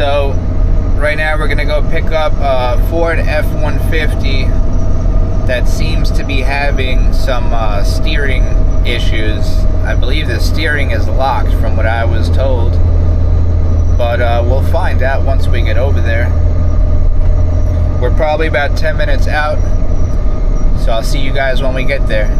So right now we're gonna go pick up a Ford F-150 that seems to be having some steering issues. I believe the steering is locked from what I was told, but we'll find out once we get over there. We're probably about 10 minutes out, so I'll see you guys when we get there.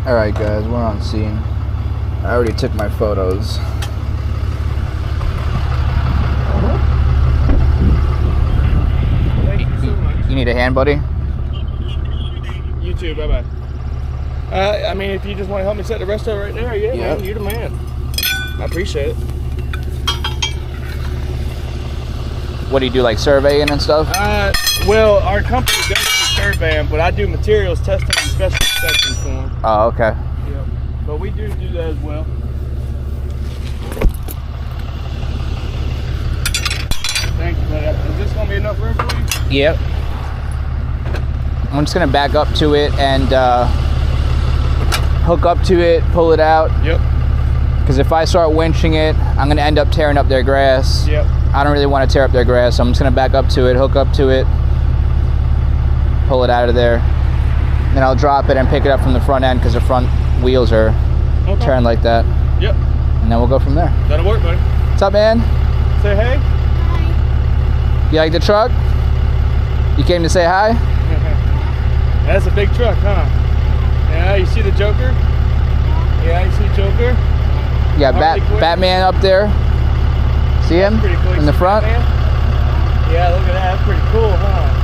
Alright guys, we're on scene. I already took my photos. You need a hand, buddy? You too, bye-bye. I mean, if you just want to help me set the rest of it right there, yeah, man, you're the man. I appreciate it. What do you do, like surveying and stuff? Well, our company does do surveying, but I do materials testing and special inspections for them. Oh, okay. Yep. But we do that as well. Thank you, buddy. Is this going to be enough room for you? Yep. I'm just gonna back up to it and hook up to it, pull it out. Yep. Because if I start winching it, I'm gonna end up tearing up their grass. Yep. I don't really want to tear up their grass, so I'm just gonna back up to it, hook up to it, pull it out of there. Then I'll drop it and pick it up from the front end because the front wheels are turned like that. Yep. And then we'll go from there. That'll work, buddy. What's up, man? Say hey. Hi. You like the truck? You came to say hi? That's a big truck, huh? Yeah, you see the Joker? Yeah, you see Joker? Yeah, Batman up there. See him? Pretty cool. In the front? Batman? Yeah, look at that. That's pretty cool, huh?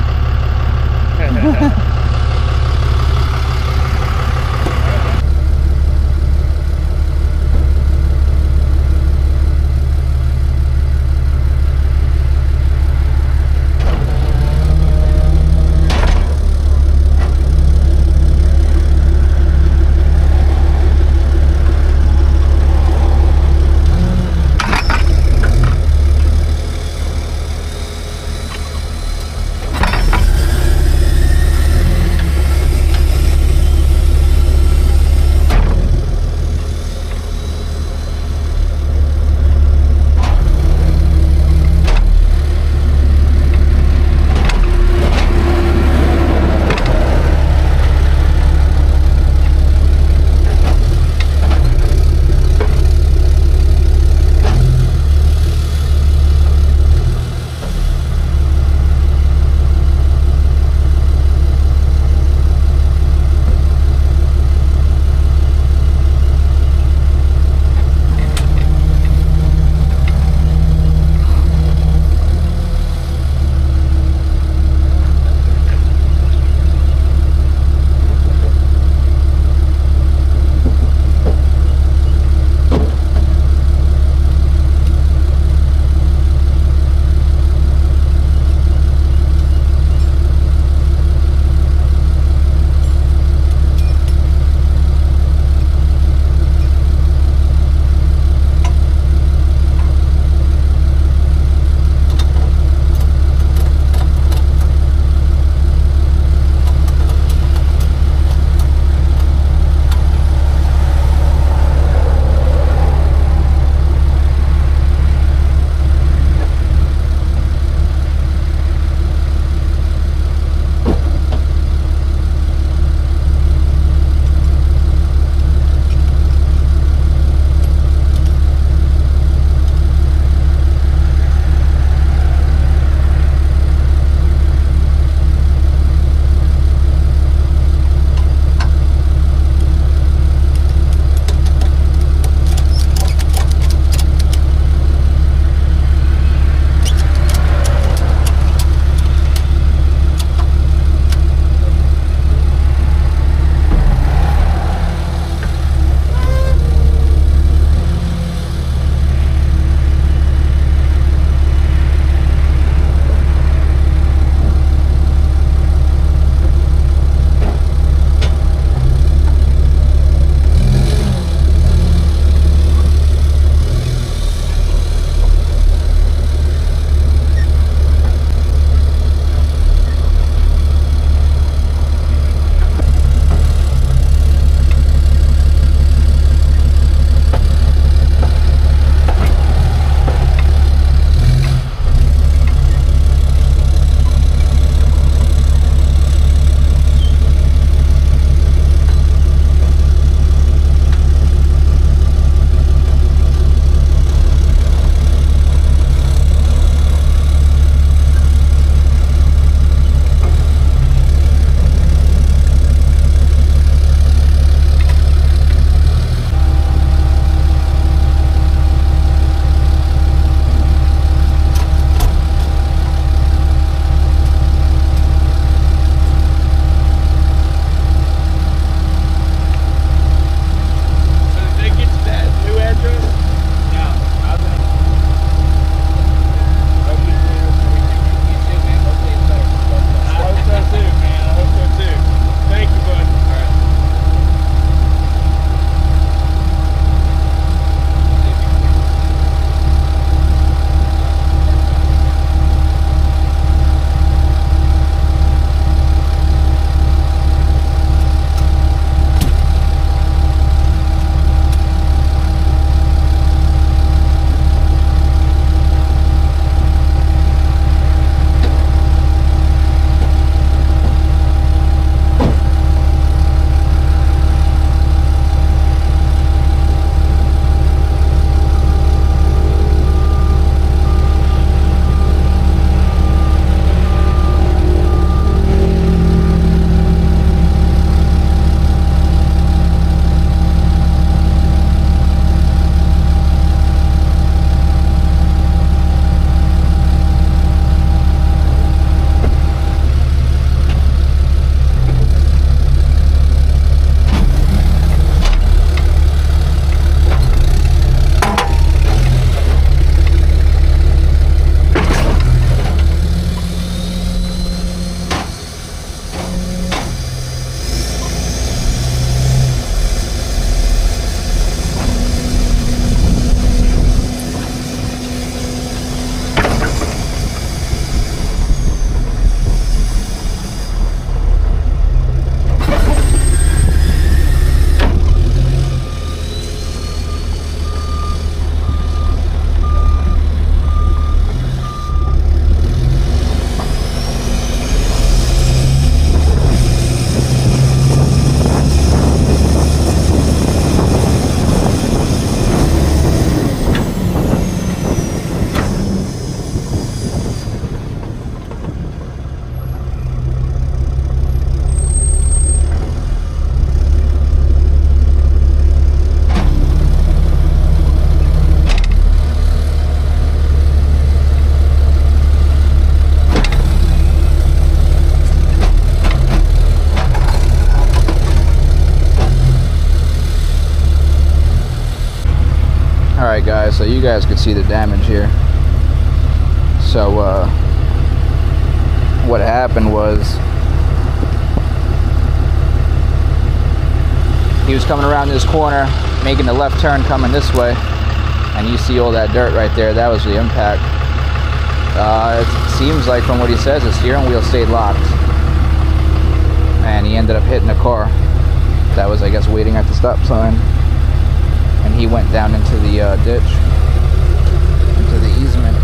so you guys could see the damage here. So what happened was he was coming around this corner, making the left turn coming this way, and you see all that dirt right there. That was the impact. It seems like from what he says, the steering wheel stayed locked, and he ended up hitting a car that was, I guess, waiting at the stop sign, and he went down into the ditch, into the easement.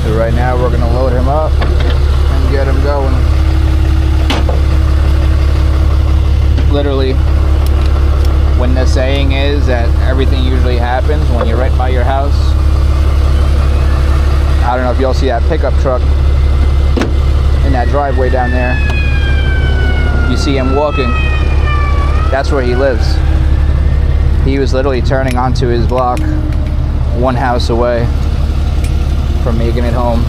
So right now we're going to load him up and get him going. Literally, when the saying is that everything usually happens when you're right by your house, I don't know if y'all see that pickup truck in that driveway down there. You see him walking. That's where he lives. He was literally turning onto his block, one house away from making it home.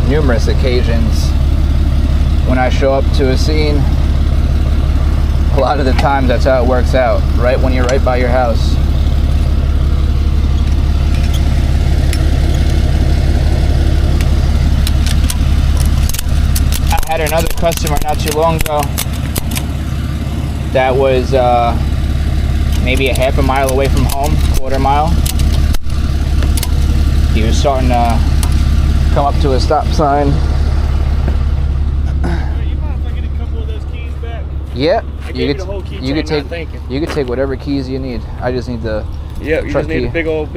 Numerous occasions when I show up to a scene, a lot of the times that's how it works out, right when you're right by your house. I had another customer not too long ago that was maybe a half a mile away from home, quarter mile. He was starting to come up to a stop sign. You mind if I get a couple of those keys back? Yeah, you could take whatever keys you need. I just need the yeah. You truck just need key. a big one.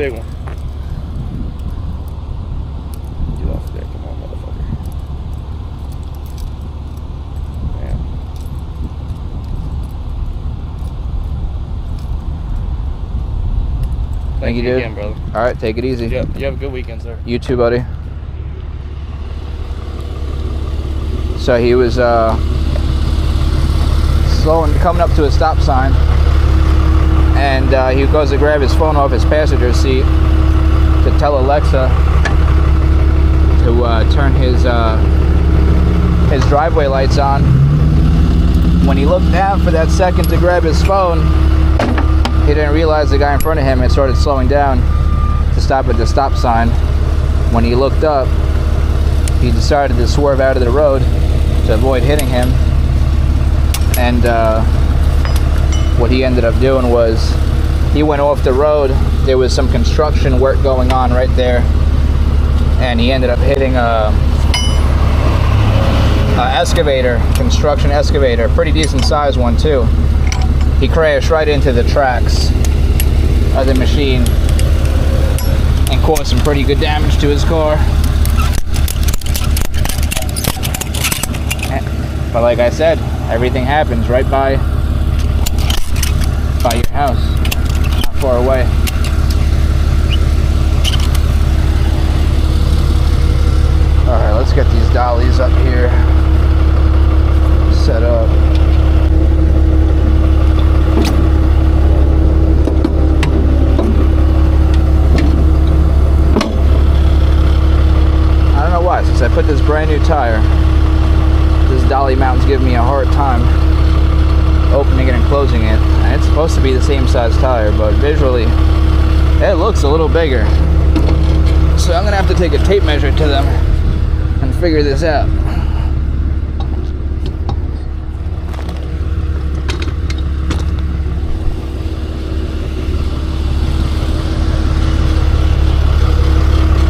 Get off there, come on, motherfucker. Man. Thank you, dude. Again, brother. All right, take it easy. Yep. You have a good weekend, sir. You too, buddy. So he was slowing, coming up to a stop sign, and he goes to grab his phone off his passenger seat to tell Alexa to turn his driveway lights on. When he looked down for that second to grab his phone, he didn't realize the guy in front of him had started slowing down to stop at the stop sign. When he looked up, he decided to swerve out of the road to avoid hitting him. And what he ended up doing was he went off the road. There was some construction work going on right there, and he ended up hitting a excavator, construction excavator, pretty decent sized one too. He crashed right into the tracks of the machine and caused some pretty good damage to his car. But like I said, everything happens right by your house, not far away. All right, let's get these dollies up here set up. I don't know why, since I put this brand new tire, this dolly mount's giving me a hard time opening it and closing it. And it's supposed to be the same size tire, but visually it looks a little bigger. So I'm gonna have to take a tape measure to them and figure this out.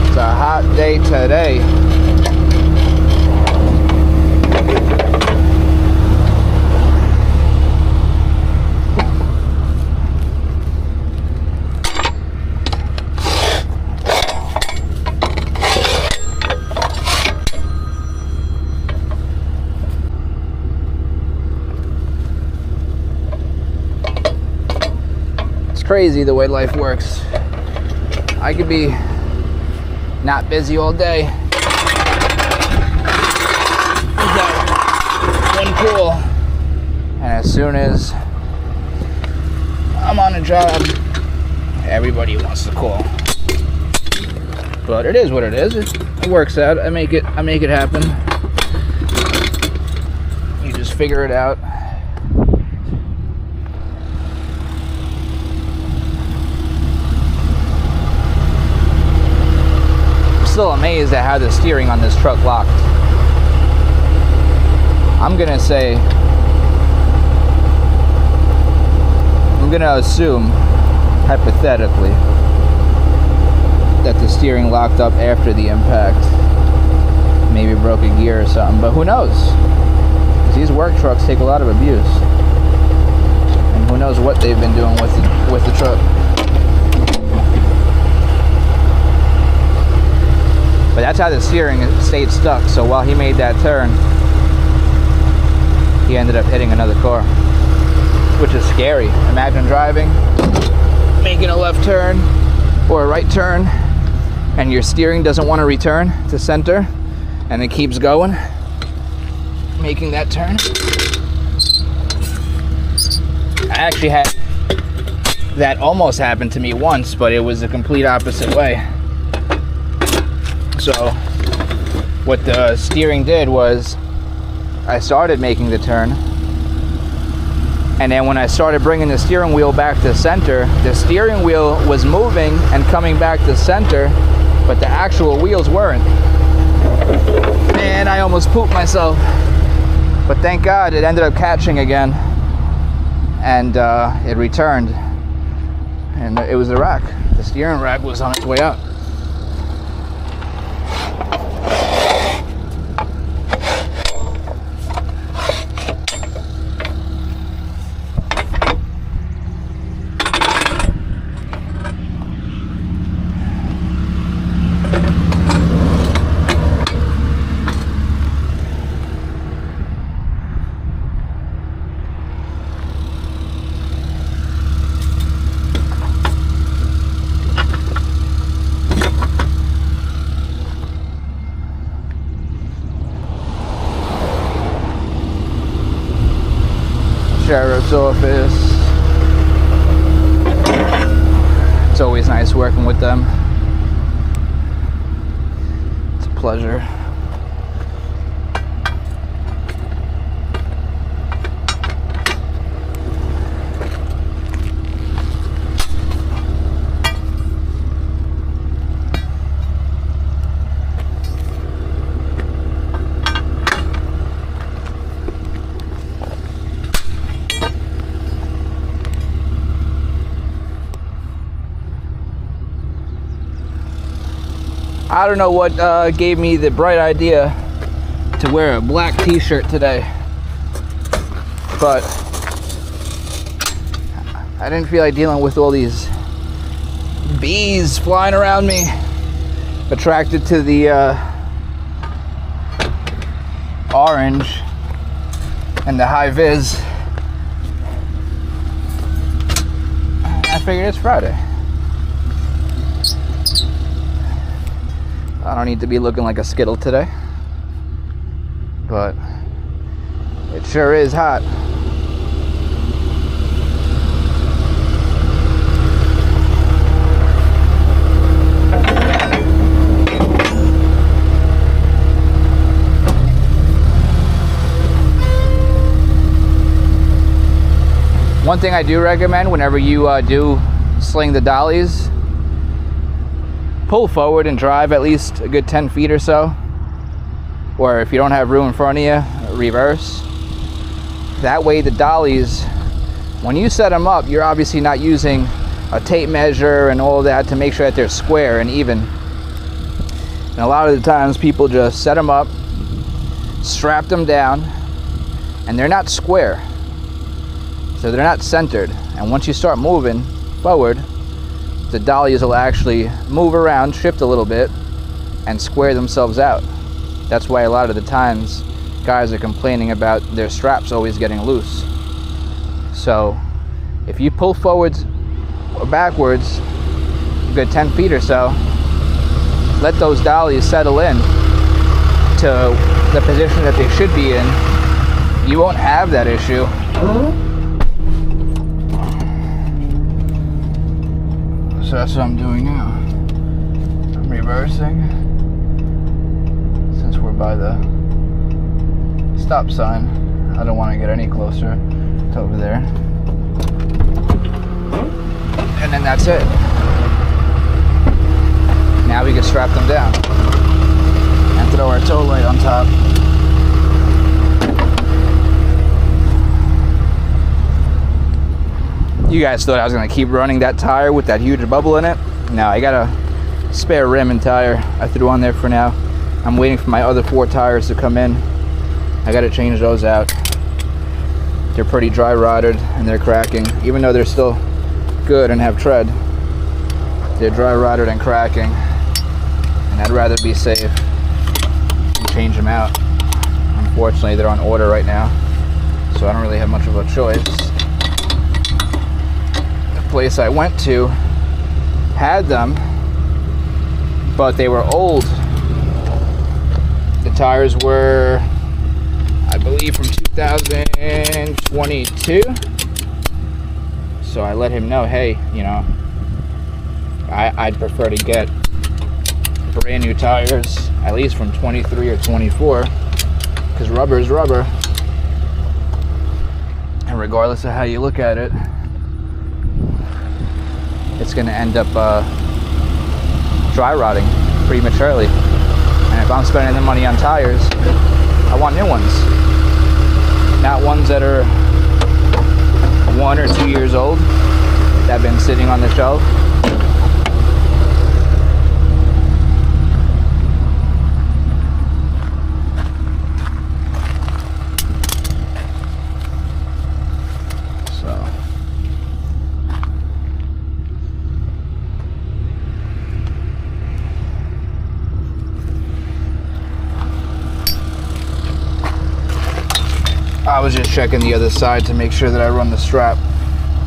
It's a hot day today. Crazy the way life works. I could be not busy all day without one pool, and as soon as I'm on a job, everybody wants to call. But it is what it is. It works out. I make it happen. You just figure it out. I'm still amazed at how the steering on this truck locked. I'm gonna assume, hypothetically, that the steering locked up after the impact. Maybe broke a gear or something, but who knows? 'Cause these work trucks take a lot of abuse. And who knows what they've been doing with the truck. But that's how the steering stayed stuck. So while he made that turn, he ended up hitting another car, which is scary. Imagine driving, making a left turn or a right turn, and your steering doesn't want to return to center, and it keeps going, making that turn. I actually had that almost happen to me once, but it was the complete opposite way. So what the steering did was, I started making the turn, and then when I started bringing the steering wheel back to center, the steering wheel was moving and coming back to center, but the actual wheels weren't. Man, I almost pooped myself. But thank God it ended up catching again, and it returned, and it was the rack. The steering rack was on its way out. Sheriff's office. It's always nice working with them. It's a pleasure. I don't know what gave me the bright idea to wear a black t-shirt today, but I didn't feel like dealing with all these bees flying around me, attracted to the orange and the high vis. I figured it's Friday. I don't need to be looking like a Skittle today, but it sure is hot. One thing I do recommend whenever you do sling the dollies, pull forward and drive at least a good 10 feet or so. Or if you don't have room in front of you, reverse. That way the dollies, when you set them up, you're obviously not using a tape measure and all that to make sure that they're square and even. And a lot of the times people just set them up, strap them down, and they're not square. So they're not centered. And once you start moving forward, the dollies will actually move around, shift a little bit, and square themselves out. That's why a lot of the times guys are complaining about their straps always getting loose. So if you pull forwards or backwards a good 10 feet or so, let those dollies settle in to the position that they should be in, you won't have that issue. So that's what I'm doing now. I'm reversing since we're by the stop sign. I don't want to get any closer to over there. And then that's it. Now we can strap them down and throw our tow light on top. You guys thought I was going to keep running that tire with that huge bubble in it? No, I got a spare rim and tire I threw on there for now. I'm waiting for my other 4 tires to come in. I got to change those out. They're pretty dry rotted and they're cracking. Even though they're still good and have tread, they're dry rotted and cracking. And I'd rather be safe and change them out. Unfortunately, they're on order right now, so I don't really have much of a choice. Place I went to had them, but they were old. The tires were, I believe, from 2022. So I let him know, hey, you know, I'd prefer to get brand new tires, at least from 23 or 24, because rubber is rubber. And regardless of how you look at it, it's going to end up dry rotting prematurely. And if I'm spending the money on tires, I want new ones. Not ones that are 1 or 2 years old, that have been sitting on the shelf. I was just checking the other side to make sure that I run the strap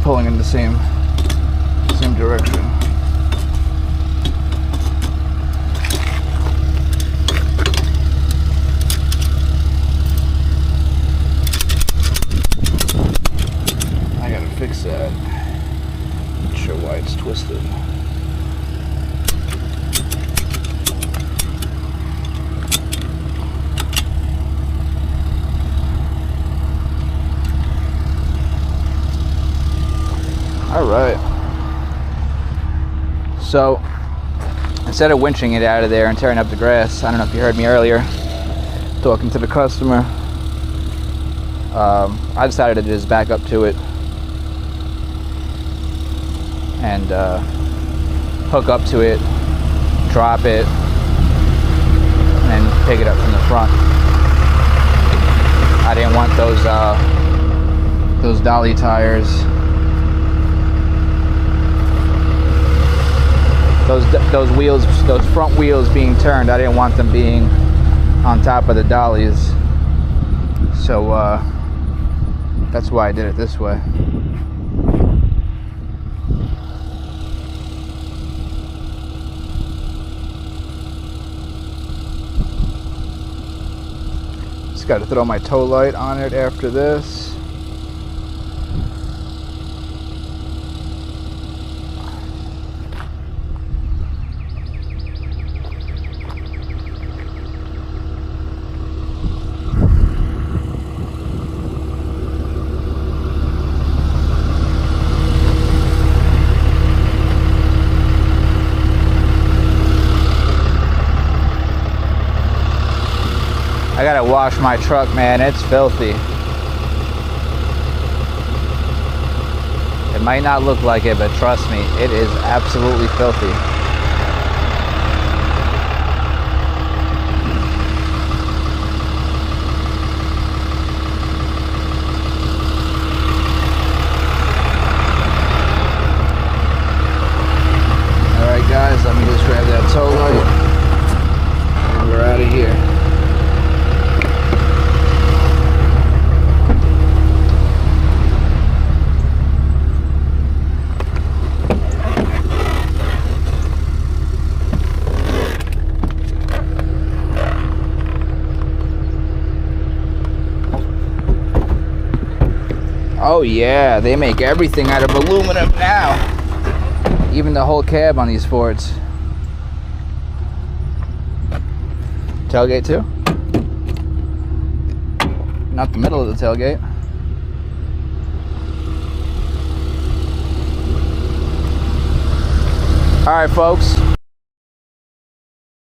pulling in the same direction. I gotta fix that. Not sure why it's twisted. Alright, so instead of winching it out of there and tearing up the grass, I don't know if you heard me earlier talking to the customer, I decided to just back up to it and hook up to it, drop it, and then pick it up from the front. I didn't want those dolly tires, those wheels, those front wheels being turned. I didn't want them being on top of the dollies, so that's why I did it this way. Just got to throw my tow light on it after this. I gotta wash my truck, man. It's filthy. It might not look like it, but trust me, it is absolutely filthy. Alright guys, let me just grab that tow light and we're out of here. Oh yeah, they make everything out of aluminum now. Even the whole cab on these Fords. Tailgate too? Not the middle of the tailgate. All right, folks.